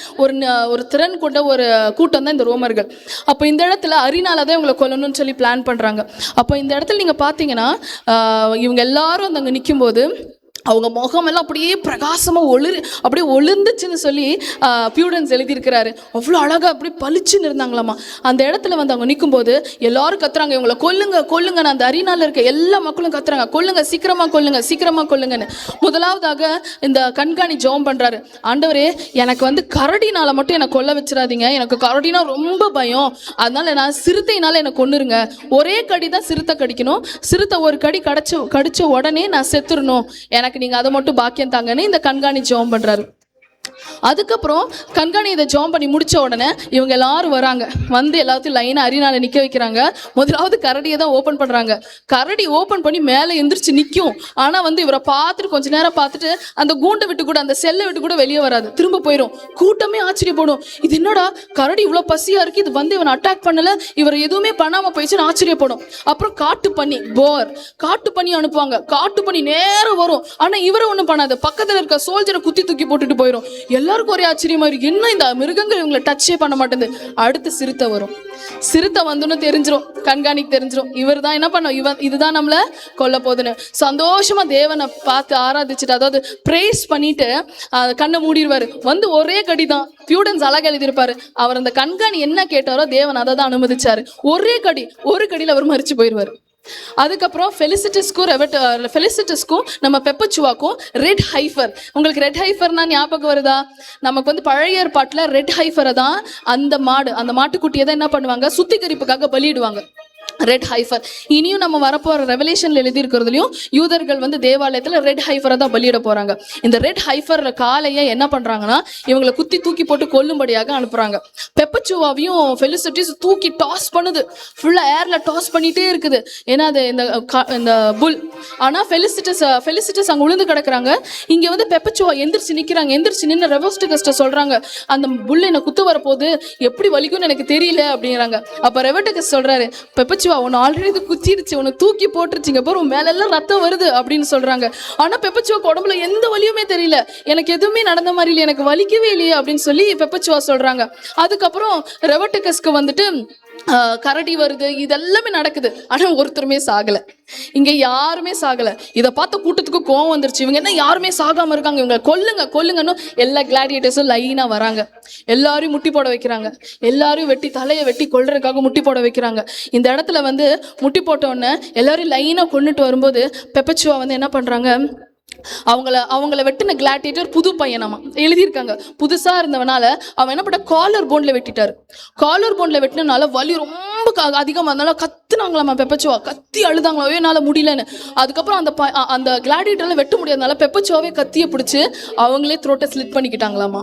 ஒரு திறன் கொண்ட ஒரு கூட்டம் தான் இந்த ரோமர்கள். அப்போ இந்த இடத்துல அரினாலதான் இவங்களை கொல்லணும்னு சொல்லி பிளான் பண்றாங்க. அப்போ இந்த இடத்துல நீங்க பாத்தீங்கன்னா இவங்க எல்லாரும் அங்கே நிற்கும் போது அவங்க முகமெல்லாம் அப்படியே பிரகாசமாக அப்படியே ஒளிர்ந்துச்சுன்னு சொல்லி பியூடன்ஸ் எழுதியிருக்கிறாரு. அவ்வளோ அழகாக அப்படி பளிச்சுன்னு இருந்தாங்களாமா. அந்த இடத்துல வந்து அவங்க நிற்கும்போது எல்லாரும் கத்துறாங்க, இவங்களை கொல்லுங்க கொல்லுங்கன்னு. அந்த அரினால இருக்க எல்லா மக்களும் கத்துறாங்க, கொல்லுங்க, சீக்கிரமா கொல்லுங்க, சீக்கிரமா கொல்லுங்கன்னு. முதலாவதாக இந்த கண்காணி ஜெபம் பண்றாரு, ஆண்டவரே எனக்கு வந்து கரடினால மட்டும் எனக்கு கொல்ல வச்சிடாதீங்க, எனக்கு கரடினா ரொம்ப பயம், அதனால நான் சிறுத்தைனால எனக்கு கொன்னுருங்க. ஒரே கடி தான் சிறுத்தை கடிக்கணும், சிறுத்தை ஒரு கடி கடிச்ச உடனே நான் செத்துறணும், எனக்கு நீங்க அதை மட்டும் பாக்கியம் தாங்கன்னு இந்த கண்காணி ஜெபம் பண்றாரு. அதுக்கப்புறம் கண்காணி இதை ஜெபம் பண்ணி முடிச்ச உடனே இவங்க எல்லாரும் வராங்க. வந்து எல்லாத்தையும் லைனா அரினால நிக்க வைக்கிறாங்க. முதலாவது கரடியை தான் ஓபன் பண்றாங்க. கரடி ஓபன் பண்ணி மேலே எந்திரிச்சு நிற்கும். ஆனா வந்து இவரை பார்த்துட்டு கொஞ்ச நேரம் பார்த்துட்டு அந்த கூண்டை விட்டு கூட அந்த செல்லை விட்டு கூட வெளியே வராது, திரும்ப போயிடும். கூட்டமே ஆச்சரியப்படும், இது என்னடா கரடி இவ்வளவு பசியா இருக்கு, இது வந்து இவன் அட்டாக் பண்ணல, இவர் எதுவுமே பண்ணாம போயிடுச்சுன்னு ஆச்சரியப்படும். அப்புறம் காட்டு பண்ணி காட்டு பண்ணி அனுப்புவாங்க. காட்டு பண்ணி நேரம் வரும், ஆனா இவரை ஒண்ணும் பண்ணாது, பக்கத்துல இருக்க சோல்ஜரை குத்தி தூக்கி போட்டுட்டு போயிடும். எல்லாருக்கும் ஒரே ஆச்சரியமா இருக்கு, என்ன இந்த மிருகங்கள் இவங்களை டச்சே பண்ண மாட்டேங்குது. அடுத்து சிறுத்தை வரும். சிறுத்தை வந்துன்னு தெரிஞ்சிடும், கண்காணிக்கு தெரிஞ்சிடும், இவர் தான் என்ன பண்ண, இதுதான் நம்மள கொல்ல போகுதுன்னு. சந்தோஷமா தேவனை பார்த்து ஆராதிச்சுட்டு, அதாவது பிரேஸ் பண்ணிட்டு கண்ணை மூடிடுவாரு. வந்து ஒரே கடிதான். பியூடன்ஸ் அழகா எழுதியிருப்பாரு, அவர் அந்த கண்காணி என்ன கேட்டாரோ தேவன் அதை தான் அனுமதிச்சாரு. ஒரே கடி, ஒரு கடியில் அவர் மறிச்சு போயிடுவார். அதுக்கப்புறம் ஃபெலிசிட்டஸ்க்கும் நம்ம பெப்பச்சுவாக்கும் ரெட் ஹைஃபர். உங்களுக்கு ரெட் ஹைஃபர்னா ஞாபகம் வருதா? நமக்கு வந்து பழைய ஏற்பாட்டுல ரெட் ஹைஃபரை தான் அந்த மாட்டுக்குட்டியை தான் என்ன பண்ணுவாங்க, சுத்திகரிப்புக்காக பலியிடுவாங்க. Red hyper. இனியும் நம்ம வரப்போற ரெவலேஷன்ல எழுதி இருக்கிறதுலையும் யூதர்கள் வந்து தேவாலயத்துல ரெட் ஹைஃபரை தான் பலியிட போறாங்க. இந்த ரெட் ஹைஃபர் காலையை என்ன பண்றாங்கன்னா இவங்களை குத்தி தூக்கி போட்டு கொல்லும்படியாக அனுப்புறாங்க. பெப்பச்சுவாவையும் ஃபெலிசிட்டிஸ் தூக்கி டாஸ் பண்ணுது, ஃபுல்லா ஏர்ல டாஸ் பண்ணிட்டே இருக்குது. ஏன்னா அது இந்த புல். ஆனா ஃபெலிசிட்டிஸ் அங்க உளுந்து கிடக்குறாங்க. இங்க வந்து பெப்பச்சுவா எந்திரிச்சு நிக்கிறாங்க. எந்திரிச்சு நின்று ரெவஸ்டிகஸ்ட சொல்றாங்க, அந்த புல் என்ன குத்து வரப்போகுது, எப்படி வலிக்கும்னு எனக்கு தெரியல அப்படிங்கிறாங்க. அப்ப ரெவஸ்டிகஸ் சொல்றாரு, பெப்பச்சுவா உன்னை ஆல்ரெடி குத்திடுச்சு, உன்னை தூக்கி போட்டுருச்சுங்க பாரு, உன் மேல எல்லாம் ரத்தம் வருது அப்படின்னு சொல்றாங்க. ஆனா பெப்பச்சுவா உடம்புல எந்த வலியுமே தெரியல, எனக்கு எதுவுமே நடந்த மாதிரி இல்லை, எனக்கு வலிக்கவே இல்லையே அப்படின்னு சொல்லி பெப்பச்சுவா சொல்றாங்க. அதுக்கப்புறம் ரெவஸ்டிகஸ்க்கு வந்துட்டு கரடி வருது, இதெல்லாமே நடக்குது. ஆனா ஒருத்தருமே சாகல, இங்க யாருமே சாகல. இதை பார்த்த கூட்டத்துக்கு கோவம் வந்துருச்சு, இவங்க என்ன யாருமே சாகாம இருக்காங்க, இவங்க கொல்லுங்க கொல்லுங்கன்னு எல்லா கிளாடியேட்டர்ஸும் லைனா வராங்க. எல்லாரையும் முட்டி போட வைக்கிறாங்க, எல்லாரையும் தலையை வெட்டி கொல்றதுக்காக முட்டி போட வைக்கிறாங்க. இந்த இடத்துல வந்து முட்டி போட்ட உடனே எல்லாரையும் லைனா கொண்டுட்டு வரும்போது பெப்பச்சுவா வந்து என்ன பண்றாங்க, அவங்கள வெட்டின கிளாடியேட்டர் புது பையனாமா எழுதியிருக்காங்க. புதுசா இருந்தவனால அவன் என்ன பண்ண, காலர் போன்ல வெட்டிட்டாரு. காலர் போன்ல வெட்டினால வலி ரொம்ப அதிகமா இருந்தால கத்துனாங்களாமா. பெப்பச்சுவா கத்தி அழுதாங்களா, என்னால முடியலன்னு. அதுக்கப்புறம் அந்த கிளாடியேட்டர்ல வெட்ட முடியாதனால பெப்பச்சுவாவே கத்திய பிடிச்சு அவங்களே த்ரோட்டை ஸ்லிட் பண்ணிக்கிட்டாங்களாமா.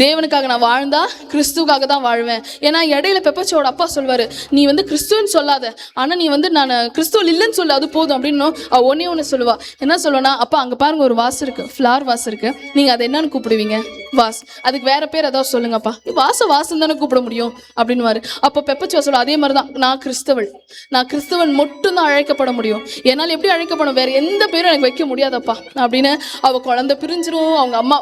தேவனுக்காக நான் வாழ்ந்தா கிறிஸ்துக்காக தான் வாழ்வேன். ஏன்னா இடையில பெப்பச்சுவோட அப்பா சொல்வாரு, நீ வந்து கிறிஸ்துவன்னு சொல்லாத, ஆனா நீ வந்து நான் கிறிஸ்துவ இல்லைன்னு சொல்லு, அது போதும் அப்படின்னு ஒன்னே ஒன்று சொல்லுவா. என்ன சொல்லுவேன்னா, அப்பா அங்க பாருங்க ஒரு வாசு இருக்கு, ஃப்ளார் வாசு இருக்கு, நீங்க அதை என்னன்னு கூப்பிடுவீங்க? வாஸ். அதுக்கு வேற பேர் ஏதாவது சொல்லுங்கப்பா. வாசம் தானே கூப்பிட முடியும் அப்படின்னுவாரு. அப்போ பெப்பச்சுவா சொல்ல, அதே மாதிரி தான், நான் கிறிஸ்தவன் மட்டும் தான் அழைக்கப்பட முடியும், என்னால் எப்படி அழைக்கப்படும், வேற எந்த பேரும் எனக்கு வைக்க முடியாதப்பா அப்படின்னு. அவ குழந்தை பிரிஞ்சிரும்.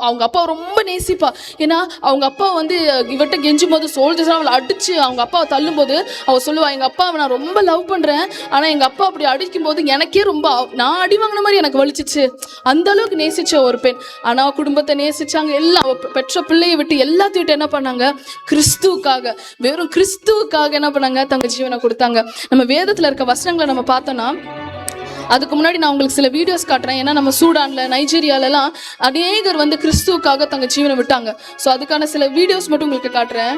அவங்க அப்பா ரொம்ப நேசிப்பா. ஏன்னா அவங்க அப்பா வந்து இவட்ட கெஞ்சும் போது சோல்ஜர்ஸ் அவளை அடிச்சு அவங்க அப்பாவை தள்ளும் போது அவ சொல்லுவா, எங்க அப்பாவை நான் ரொம்ப லவ் பண்றேன், ஆனா எங்க அப்பா அப்படி அடிக்கும் போது எனக்கே ரொம்ப, நான் அடி வாங்கின மாதிரி எனக்கு வலிச்சிச்சு. அந்த அளவுக்கு நேசிச்ச ஒரு பெண். ஆனா குடும்பத்தை நேசிச்சாங்க, எல்லாம் பெற்ற பிள்ளையை விட்டு எல்லாத்தையும் விட்டு என்ன பண்ணாங்க, கிறிஸ்துவுக்காக, வெறும் கிறிஸ்துவுக்காக என்ன பண்ணாங்க, தங்க ஜீவனை கொடுத்தாங்க. நம்ம வேதத்துல இருக்க வசனங்களை நம்ம பார்த்தோம்னா, அதுக்கு முன்னாடி நான் உங்களுக்கு சில வீடியோஸ் காட்டுறேன். ஏன்னா நம்ம சூடான்ல, நைஜீரியாலலாம் அநேகர் வந்து கிறிஸ்துவுக்காக தங்க ஜீவனை விட்டாங்க. ஸோ அதுக்கான சில வீடியோஸ் மட்டும் உங்களுக்கு காட்டுறேன்.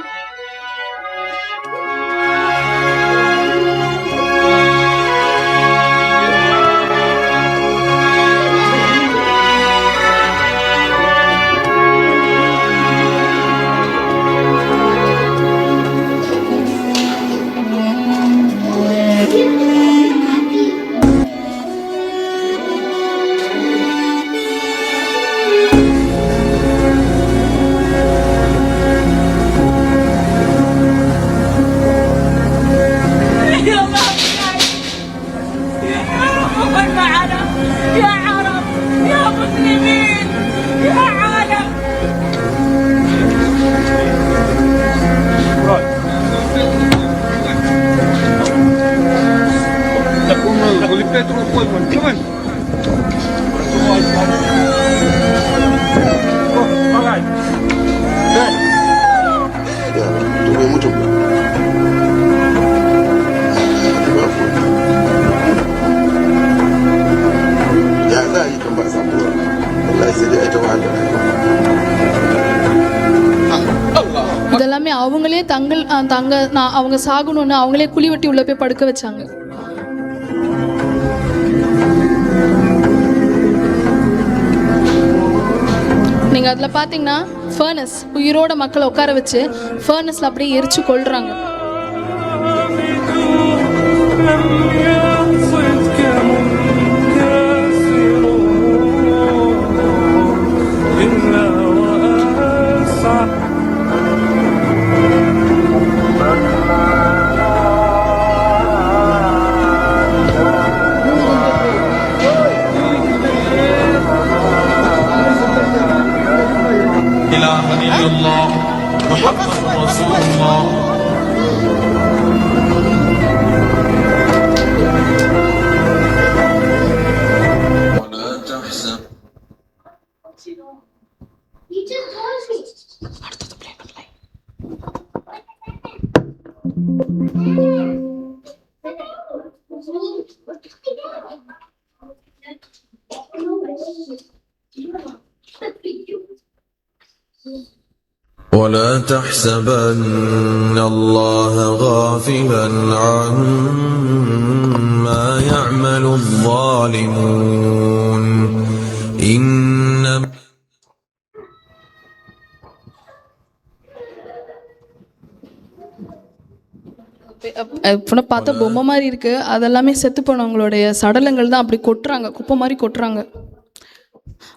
இதெல்லாமே அவங்களே அவங்க சாகணும்னு அவங்களே குழி வெட்டி உள்ள போய் படுக்க வச்சாங்க. நீங்க அதுல பாத்தீங்கன்னா ஃபர்னஸ், உயிரோட மக்களை உட்கார வச்சு ஃபர்னஸ்ல அப்படியே எரிச்சு கொள்றாங்க. ولا تحسبن الله غافلا عما يعمل الظالمون إنما பார்த்தா பொம்மை மாதிரி இருக்கு. அதெல்லாமே செத்து போனவங்களுடைய சடலங்கள் தான் அப்படி கொட்டுறாங்க, குப்பை மாதிரி கொட்டுறாங்க.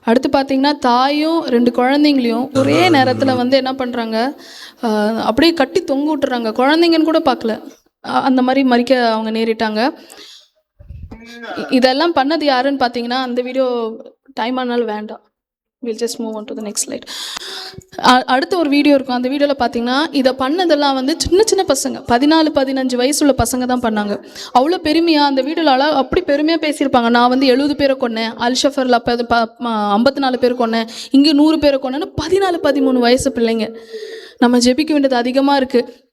அடுத்து பார்த்தீங்கன்னா தாயும் 2 குழந்தைங்களையும் ஒரே நேரத்தில் வந்து என்ன பண்ணுறாங்க, அப்படியே கட்டி தொங்க விட்டுறாங்க. குழந்தைங்கன்னு கூட பார்க்கல, அந்த மாதிரி மறிக்க அவங்க நேரிட்டாங்க. இதெல்லாம் பண்ணது யாருன்னு பார்த்தீங்கன்னா, அந்த வீடியோ டைம் ஆனாலும் வேண்டாம், we'll just move on to the next slide. அடுத்த ஒரு வீடியோ இருக்கும். அந்த வீடியோவில் பார்த்தீங்கன்னா இதை பண்ணதெல்லாம் வந்து சின்ன பசங்க, 14-15 வயசுள்ள பசங்க தான் பண்ணாங்க. அவ்வளோ பெருமையாக அந்த வீடியோவில் அப்படி பெருமையாக பேசியிருப்பாங்க. நான் வந்து 70 பேரை கொன்னேன், அல்ஷஃபரில் 54 பேர் கொன்னேன், இங்கே 100 பேரை கொன்னேன்னு. 14-13 வயசு பிள்ளைங்க. நம்ம ஜெபிக்க வேண்டியது அதிகமாக இருக்குது.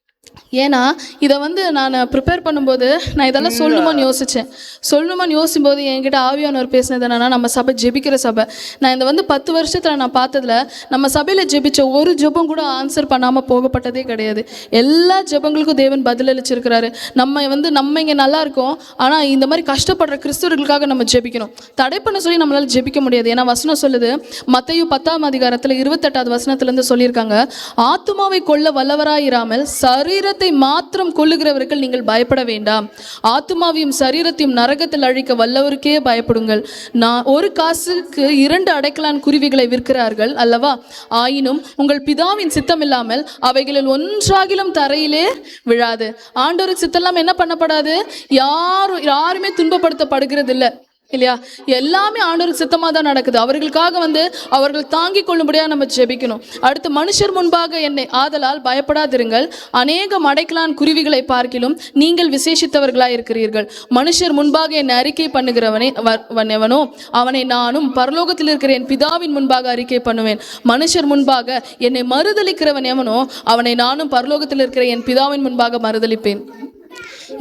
ஏன்னா இதை வந்து நான் ப்ரிப்பேர் பண்ணும்போது நான் இதெல்லாம் சொல்லணுமான்னு யோசிக்கும்போது என்கிட்ட ஆவியானவர் பேசினது என்னன்னா, நம்ம சபை ஜெபிக்கிற சபை. நான் இந்த வந்து 10 வருஷத்தில் நான் பார்த்ததில் நம்ம சபையில் ஜெபிச்ச ஒரு ஜெபம் கூட ஆன்சர் பண்ணாமல் போகப்பட்டதே கிடையாது. எல்லா ஜெபங்களுக்கும் தேவன் பதிலளிச்சிருக்கிறாரு. நம்ம இங்கே நல்லா இருக்கோம், ஆனால் இந்த மாதிரி கஷ்டப்படுற கிறிஸ்தவர்களுக்காக நம்ம ஜெபிக்கணும். தடை பண்ண சொல்லி நம்மளால் ஜெபிக்க முடியாது. ஏன்னா வசனம் சொல்லுது, மத்தேயு 10ஆம் அதிகாரத்தில் 28வது வசனத்துலேருந்து சொல்லியிருக்காங்க, ஆத்துமாவை கொள்ள வல்லவராயிராமல் சரீர சரீரத்தை மாத்திரம் கொல்லுகிறவர்கள் நீங்கள் பயப்பட வேண்டாம், ஆத்துமாவையும் சரீரத்தையும் நரகத்தில் அழிக்க வல்லவருக்கே பயப்படுங்கள். நான் ஒரு காசுக்கு 2 அடைக்கலான் குருவிகளை விற்கிறார்கள் அல்லவா? ஆயினும் உங்கள் பிதாவின் சித்தம் இல்லாமல் அவைகளில் ஒன்றாகிலும் தரையிலே விழாது. ஆண்டவருக்கு சித்தம் என்ன பண்ணப்படாது? யாருமே துன்பப்படுத்தப்படுகிறது இல்லை இல்லையா? எல்லாமே ஆண்டவருக்கு சித்தமாக தான் நடக்குது. அவர்களுக்காக அவர்கள் தாங்கி கொள்ளும்படியாக நம்ம ஜெபிக்கணும். அடுத்து, மனுஷர் முன்பாக என்னை ஆதலால் பயப்படாதிருங்கள், அநேகம் அடைக்கலான் குருவிகளை பார்க்கிலும் நீங்கள் விசேஷித்தவர்களாக இருக்கிறீர்கள். மனுஷர் முன்பாக என்னை அறிக்கை பண்ணுகிறவனோ அவனை நானும் பரலோகத்தில் இருக்கிற என் பிதாவின் முன்பாக அறிக்கை பண்ணுவேன். மனுஷர் முன்பாக என்னை மறுதலிக்கிறவன் எவனோ அவனை நானும் பரலோகத்தில் இருக்கிற என் பிதாவின் முன்பாக மறுதலிப்பேன்.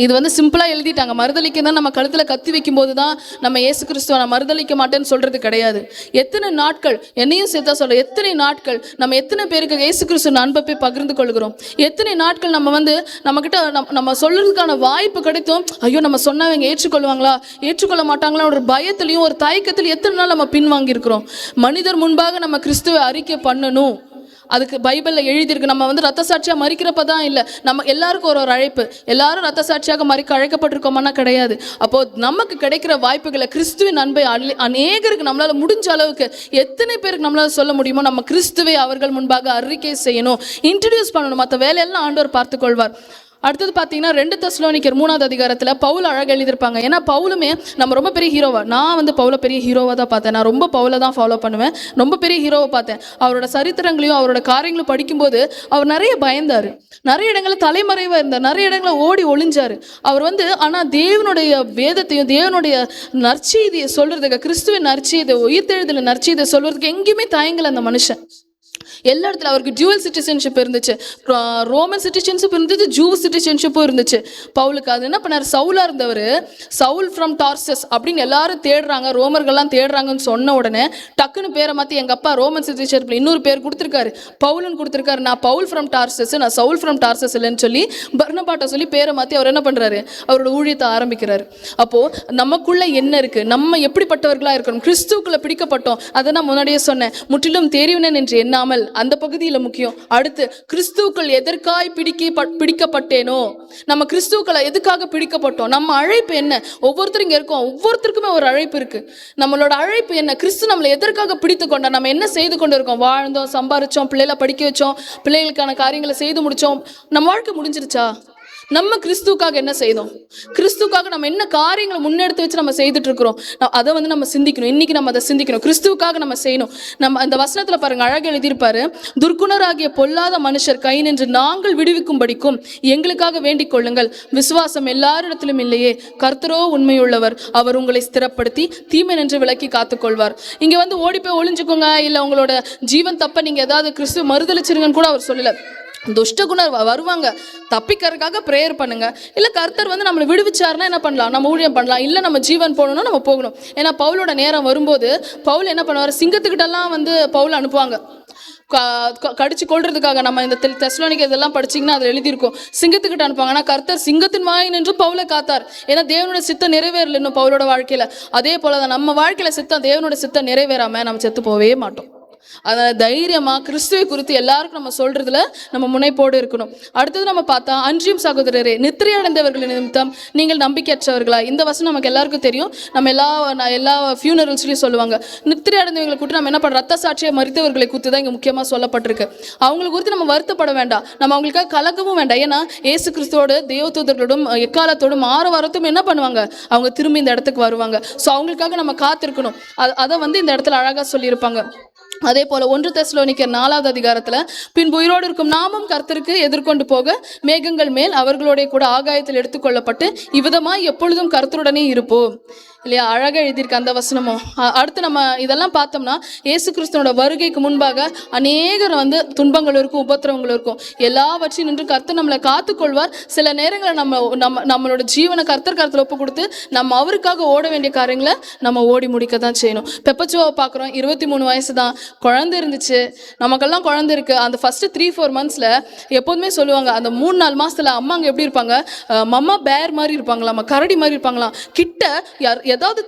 இது சிம்பிளா எழுதிட்டாங்க. மறுதலிக்க தான் நம்ம கழுத்துல கத்தி வைக்கும் போது தான் நம்ம இயேசு கிறிஸ்துவ நான் மறுதலிக்க மாட்டேன்னு சொல்றது கிடையாது. எத்தனை நாட்கள், என்னையும் சேர்த்தா சொல்ற, எத்தனை நாட்கள் நம்ம எத்தனை பேருக்கு இயேசு கிறிஸ்துவ அன்பை போய் பகிர்ந்து கொள்கிறோம்? எத்தனை நாட்கள் நம்ம கிட்ட நம்ம சொல்றதுக்கான வாய்ப்பு கிடைத்தும் ஐயோ நம்ம சொன்னவங்க ஏற்றுக்கொள்வாங்களா ஏற்றுக்கொள்ள மாட்டாங்களா ஒரு பயத்திலையும் ஒரு தயக்கத்திலையும் எத்தனை நாள் நம்ம பின்வாங்கி இருக்கிறோம். மனிதர் முன்பாக நம்ம கிறிஸ்துவை அறிக்கை பண்ணணும். அதுக்கு பைபிளில் எழுதியிருக்கு. நம்ம ரத்த சாட்சியாக மறிக்கிறப்ப தான் இல்லை, நம்ம எல்லாருக்கும் ஒரு அழைப்பு. எல்லாரும் ரத்த சாட்சியாக மறிக்க அழைக்கப்பட்டிருக்கோமானா கிடையாது. அப்போது நமக்கு கிடைக்கிற வாய்ப்புகளை, கிறிஸ்துவின் அன்பை அநேகருக்கு நம்மளால் முடிஞ்ச அளவுக்கு எத்தனை பேருக்கு நம்மளால் சொல்ல முடியுமோ நம்ம கிறிஸ்துவை அவர்கள் முன்பாக அறிக்கை செய்யணும், இன்ட்ரடியூஸ் பண்ணணும். மற்ற வேலையெல்லாம் ஆண்டவர் பார்த்துக்கொள்வார். அடுத்தது பார்த்தீங்கன்னா 2 தெசலோனிக்கர் 3ஆவது அதிகாரத்தில் பவுல் அழகாக எழுதியிருப்பாங்க. ஏன்னா பவுலுமே நம்ம ரொம்ப பெரிய ஹீரோவா, நான் பவுலை பெரிய ஹீரோவாக தான் பார்த்தேன். நான் ரொம்ப பவுலை தான் ஃபாலோ பண்ணுவேன், ரொம்ப பெரிய ஹீரோவை பார்த்தேன். அவரோட சரித்திரங்களையும் அவரோட காரியங்களும் படிக்கும்போது அவர் நிறைய பயந்தார், நிறைய இடங்களில் தலைமறைவாக இருந்தார், நிறைய இடங்களில் ஓடி ஒளிஞ்சார். அவர் ஆனால் தேவனுடைய வேதத்தையும் தேவனுடைய நற்செய்தியை சொல்கிறதுக்கு, கிறிஸ்துவின் நற்செய்தியை, உயிர்த்தெழுதல் நற்செய்தியை சொல்கிறதுக்கு எங்கேயுமே தயங்கலை அந்த மனுஷன். எல்லா இடத்துல அவருக்கு ஜூவல் சிட்டிசன்ஷிப் இருந்துச்சு, ரோமன் சிட்டிசன்ஷிப் இருந்துச்சு, ஜூ சிட்டிசன்ஷிப்பும் இருந்துச்சு பவுலுக்கு. அது என்ன பண்ணார்? சவுலாக இருந்தவர், சவுல் ஃப்ரம் டார்சஸ் அப்படின்னு எல்லாரும் தேடுறாங்க, ரோமர்கள்லாம் தேடுறாங்கன்னு சொன்ன உடனே டக்குன்னு பேரை மாற்றி எங்கள் அப்பா ரோமன் சிட்டிசன்ஷிப்பில் இன்னொரு பேர் கொடுத்துருக்காரு, பவுலுன்னு கொடுத்துருக்காரு. நான் பவுல் ஃப்ரம் டார்சஸ், நான் சவுல் ஃப்ரம் டார்சஸ் இல்லைன்னு சொல்லி பர்னபாட்டை சொல்லி பேரை மாற்றி அவர் என்ன பண்ணுறாரு? அவரோட ஊழியத்தை ஆரம்பிக்கிறாரு. அப்போது நமக்குள்ளே என்ன இருக்குது, நம்ம எப்படிப்பட்டவர்களாக இருக்கணும்? கிறிஸ்துக்குள்ளே பிடிக்கப்பட்டோம், அதை நான் முன்னாடியே சொன்னேன். முற்றிலும் தெரிவினேன் என்று எண்ணாமல், அந்த பகுதியில் முக்கியம். அடுத்து, கிறிஸ்துவுக்குள் எதற்காய் பிடிக்கப்பட்டேனோ, நம்ம கிறிஸ்துவுக்களை எதுக்காக பிடிக்கப்பட்டோம்? நம்ம அழைப்பு என்ன? ஒவ்வொருத்தரும் இங்கே இருக்கோம், ஒவ்வொருத்தருக்குமே ஒரு அழைப்பு இருக்கு. நம்மளோட அழைப்பு என்ன? கிறிஸ்து நம்மளை எதற்காக பிடித்து கொண்டா? நம்ம என்ன செய்து கொண்டு இருக்கோம்? வாழ்ந்தோம், சம்பாரிச்சோம், பிள்ளைகளை படிக்க வச்சோம், பிள்ளைகளுக்கான காரியங்களை செய்து முடிச்சோம், நம்ம வாழ்க்கை முடிஞ்சிருச்சா? நம்ம கிறிஸ்துக்காக என்ன செய்தோம்? கிறிஸ்துக்காக நம்ம என்ன காரியங்களை முன்னெடுத்து வச்சு நம்ம செய்துட்டு இருக்கிறோம்? அதை நம்ம சிந்திக்கணும். இன்னைக்கு நம்ம அதை சிந்திக்கணும். கிறிஸ்துவுக்காக நம்ம செய்யணும். நம்ம அந்த வசனத்துல பாருங்க, அழகாக எழுதியிருப்பாரு, துர்க்குணராகிய பொல்லாத மனுஷர் கை நின்று நாங்கள் விடுவிக்கும்படிக்கும் எங்களுக்காக வேண்டிக் கொள்ளுங்கள். விசுவாசம் எல்லாரிடத்திலும் இல்லையே, கர்த்தரோ உண்மையுள்ளவர், அவர் உங்களை ஸ்திரப்படுத்தி தீமை நின்று விலக்கி காத்துக்கொள்வார். இங்க ஓடி போய் ஒளிஞ்சுக்கோங்க, இல்ல உங்களோட ஜீவன் தப்ப நீங்க ஏதாவது கிறிஸ்துவ மறுதளிச்சிருங்கன்னு கூட அவர் சொல்லல. துஷ்டகுணர் வருவாங்க, தப்பிக்கிறதுக்காக ப்ரேயர் பண்ணுங்க. இல்லை கர்த்தர் நம்மளை விடுவிச்சாருன்னா என்ன பண்ணலாம்? நம்ம ஊழியம் பண்ணலாம். இல்லை நம்ம ஜீவன் போகணும்னா நம்ம போகணும். ஏன்னா பவுலோட நேரம் வரும்போது பவுல் என்ன பண்ணுவார்? சிங்கத்துக்கிட்டெல்லாம் பவுல் அனுப்புவாங்க கடிச்சு கொள்றதுக்காக. நம்ம இந்த தெசலோனிக்கர் இதெல்லாம் படிச்சிங்கன்னா அதில் எழுதியிருக்கும், சிங்கத்துக்கிட்ட அனுப்புவாங்க. ஆனால் கர்த்தர் சிங்கத்தின் வாய் நின்று பவுலை காத்தார். ஏன்னா தேவனோட சித்தம் நிறைவேறல இன்னும் பவுலோட வாழ்க்கையில். அதே போல தான் நம்ம வாழ்க்கையில் தேவனோட சித்தம் நிறைவேறாமல் நம்ம செத்து போகவே மாட்டோம். அதனால் தைரியமாக கிறிஸ்துவை குறித்து எல்லாருக்கும் நம்ம சொல்றதுல நம்ம முனைப்போடு இருக்கணும். அடுத்தது நம்ம பார்த்தா, அன்றியும் சகோதரரே, நித்திரை அடைந்தவர்களின் நிமித்தம் நீங்கள் நம்பிக்கையற்றவர்களா? இந்த வசனம் நமக்கு எல்லாருக்கும் தெரியும். நம்ம எல்லா ஃபியூனரல்ஸ்லையும் சொல்லுவாங்க, நித்திரை அடைந்தவர்களை கூட்டு நம்ம என்ன பண்ணுறோம்? ரத்த சாட்சியை மறித்தவர்களை குறித்து தான் இங்கே முக்கியமாக சொல்லப்பட்டிருக்கு. அவங்களை குறித்து நம்ம வருத்தப்பட வேண்டாம், நம்ம அவங்களுக்காக கலக்கவும் வேண்டாம். ஏன்னா ஏசு கிறிஸ்துவோட தேவதூதர்களோடும் எக்காலத்தோடும் வாரத்தும் என்ன பண்ணுவாங்க? அவங்க திரும்பி இந்த இடத்துக்கு வருவாங்க. ஸோ அவங்களுக்காக நம்ம காத்திருக்கணும். அதை இந்த இடத்துல அழகாக சொல்லியிருப்பாங்க. அதே போல 1 தெசலோனிக்கர் 4ஆவது அதிகாரத்துல, பின்பு உயிரோடு இருக்கும் நாமும் கர்த்தருக்கு எதிர்கொண்டு போக மேகங்கள் மேல் அவர்களோட கூட ஆகாயத்தில் எடுத்துக்கொள்ளப்பட்டு இவ்விதமாய் எப்பொழுதும் கர்த்தருடனே இருப்போம். இல்லையா? அழகாக எழுதியிருக்கு அந்த வசனமும். அடுத்து நம்ம இதெல்லாம் பார்த்தோம்னா, இயேசு கிறிஸ்துவோட வருகைக்கு முன்பாக அநேகர் துன்பங்கள் இருக்கும், உபத்திரவங்கள் இருக்கும். எல்லாவற்றையும் நின்று கர்த்தர் நம்மளை காத்துக்கொள்வார். சில நேரங்களில் நம்மளோட ஜீவனை கர்த்தர் கருத்தில் ஒப்பு கொடுத்து நம்ம அவருக்காக ஓட வேண்டிய காரியங்களை நம்ம ஓடி முடிக்க தான் செய்யணும். பெப்பச்சுவாவை பார்க்குறோம், 23 வயசு தான், குழந்தை இருந்துச்சு, நமக்கெல்லாம் குழந்தை இருக்கு. அந்த ஃபர்ஸ்ட் 3-4 மந்த்ஸ்ல எப்போதுமே சொல்லுவாங்க, அந்த 3-4 மாசத்துல அம்மாங்க எப்படி இருப்பாங்க, மம்மா பேர் மாதிரி இருப்பாங்களாமா, கரடி மாதிரி இருப்பாங்களாம். கிட்ட ஏதாவது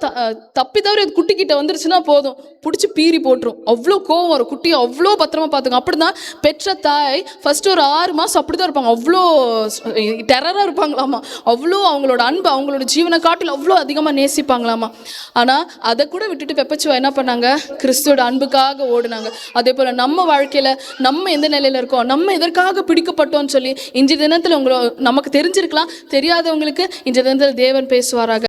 தப்பி தவிர குட்டி கிட்ட வந்துருச்சுன்னா போதும், பிடிச்சி பீறி போட்டுரும். அவ்வளோ கோவம் வரும். குட்டியை அவ்வளோ பத்திரமா பார்த்துங்க. அப்படிதான் பெற்ற தாய் ஃபர்ஸ்ட் ஒரு 6 மாசம் அப்படிதான் இருப்பாங்க. அவ்வளோ டெரரா இருப்பாங்களாமா. அவ்வளோ அவங்களோட அன்பு, அவங்களோட ஜீவனை காட்டில் அவ்வளோ அதிகமாக நேசிப்பாங்களாமா. ஆனால் அதை கூட விட்டுட்டு பெப்பச்சுவா என்ன பண்ணாங்க, கிறிஸ்துவோட அன்புக்காக ஓடுனாங்க. அதே போல் நம்ம வாழ்க்கையில் நம்ம எந்த நிலையில் இருக்கோம், நம்ம எதற்காக பிடிக்கப்பட்டோம்னு சொல்லி இன்றைய தினத்தில் நமக்கு தெரிஞ்சிருக்கலாம். தெரியாதவங்களுக்கு இன்றைய தினத்தில் தேவன் பேசுவாராக.